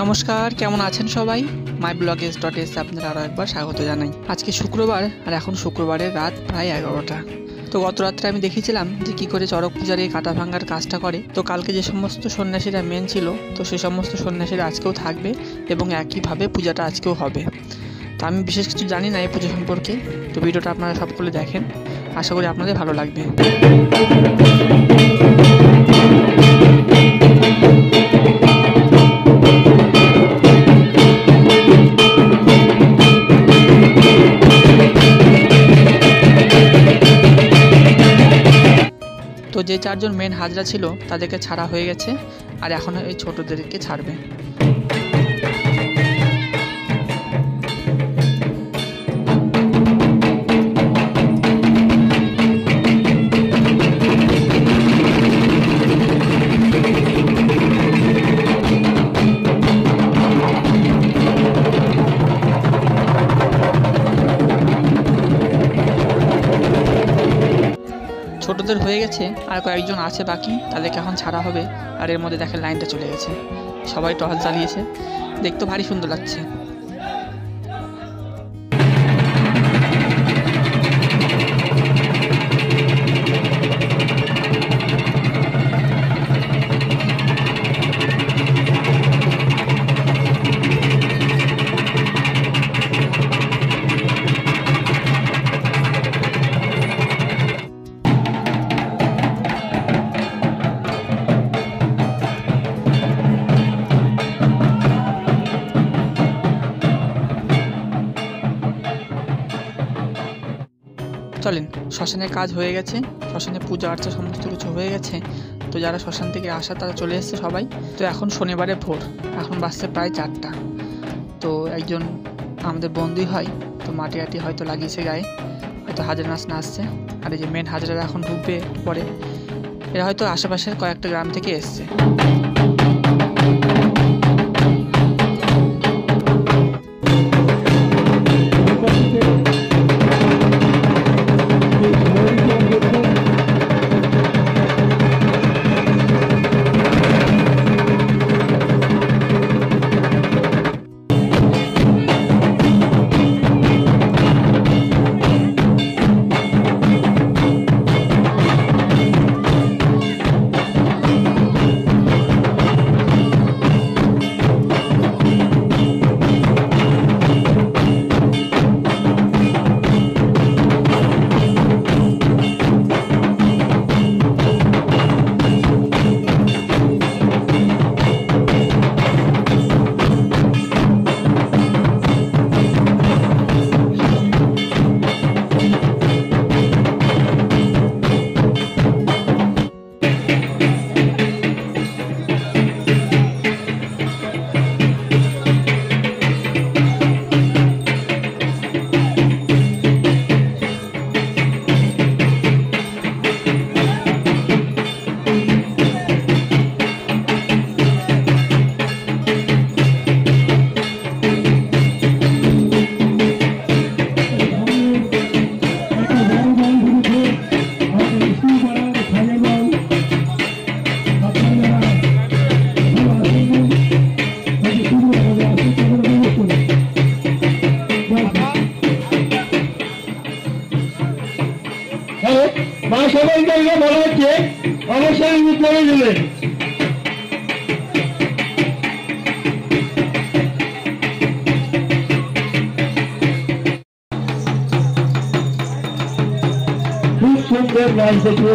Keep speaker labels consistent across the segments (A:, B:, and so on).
A: নমস্কার, কেমন আছেন সবাই? মাই ব্লগেস ডট এস আপনারা আরও একবার স্বাগত জানাই। আজকে শুক্রবার আর এখন শুক্রবারের রাত প্রায় 11টা। তো গত রাত্রে আমি দেখিয়েছিলাম যে কী করে চড়ক পূজার এই কাটা ভাঙার কাজটা করে। তো কালকে যে সমস্ত সন্ন্যাসীরা মেন ছিল, তো সে সমস্ত সন্ন্যাসীরা আজকেও থাকবে এবং একইভাবে পূজাটা আজকেও হবে। তো আমি বিশেষ কিছু জানি না এই পুজো সম্পর্কে, তো ভিডিওটা আপনারা সকলে দেখেন, আশা করি আপনাদের ভালো লাগবে। তো যে চারজন মেন হাজরা ছিল তাদেরকে ছাড়া হয়ে গেছে, আর এখন এই ছোটদেরকে ছাড়বে। ছোটদের হয়ে গেছে, আর কয়েকজন আছে বাকি, তাদেরকে এখন ছাড়া হবে। আর এর মধ্যে দেখেন লাইনটা চলে গেছে, সবাই টহল চালিয়েছে, দেখতে ভারী সুন্দর লাগছে। চলেন, শ্মশানের কাজ হয়ে গেছে, শ্মশানে পূজা আর্চা সমস্ত কিছু হয়ে গেছে। তো যারা শ্মশান থেকে আসা তারা চলে এসছে সবাই। তো এখন শনিবারে ভোর, এখন বাজছে প্রায় 4টা। তো একজন আমাদের বন্ধুই হয়, তো মাটি আটি হয়তো লাগিয়েছে গায়ে, হয়তো হাজার নাচ নাচছে। আর এই যে মেন হাজরারা এখন ঢুকবে একটু পরে, এরা হয়তো আশেপাশের কয়েকটা গ্রাম থেকে এসছে।
B: সবাইকে বলা হচ্ছে অবশ্যই করে দিলেন। খুব সুন্দর নাচ দেখে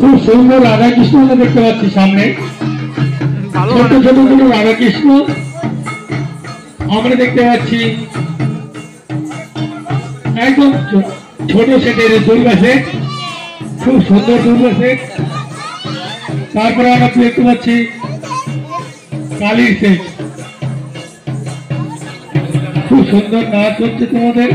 B: খুব সুন্দর রাধা কৃষ্ণ আমরা দেখতে পাচ্ছি সামনে, ছোট ছোট ছোট রাধা কৃষ্ণ আমরা দেখতে পাচ্ছি, একদম ছোট সেটের দুর্গা সেট, খুব সুন্দর দুর্গা সেট। তারপরে আমরা দেখতে পাচ্ছি কালীর সেট, খুব সুন্দর নাচ হচ্ছে তোমাদের।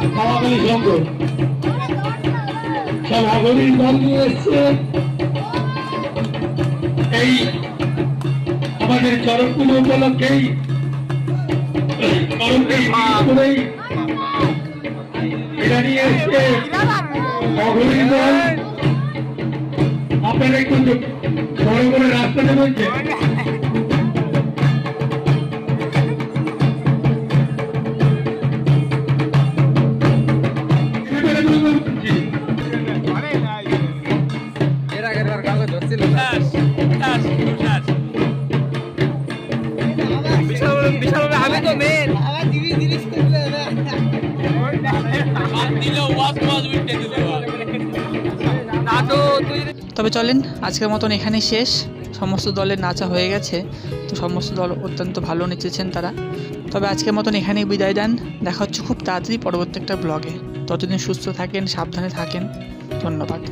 B: সমাপনী সংঘ সব আগরীর দল নিয়ে এসছে এই আমাদের চরক পুজো উপলক্ষেই এটা নিয়ে এসছে অঘরীর দল। আপনারা একটু বড় করে রাস্তাতে বলছে
A: তবে চলেন আজকের মতন এখানেই শেষ। সমস্ত দলের নাচা হয়ে গেছে, তো সমস্ত দল অত্যন্ত ভালো নেচেছেন তারা। তবে আজকের মতন এখানেই বিদায় দেন। দেখা হচ্ছে খুব তাড়াতাড়ি পরবর্তী একটা ব্লগে। ততদিন সুস্থ থাকেন, সাবধানে থাকেন। ধন্যবাদ।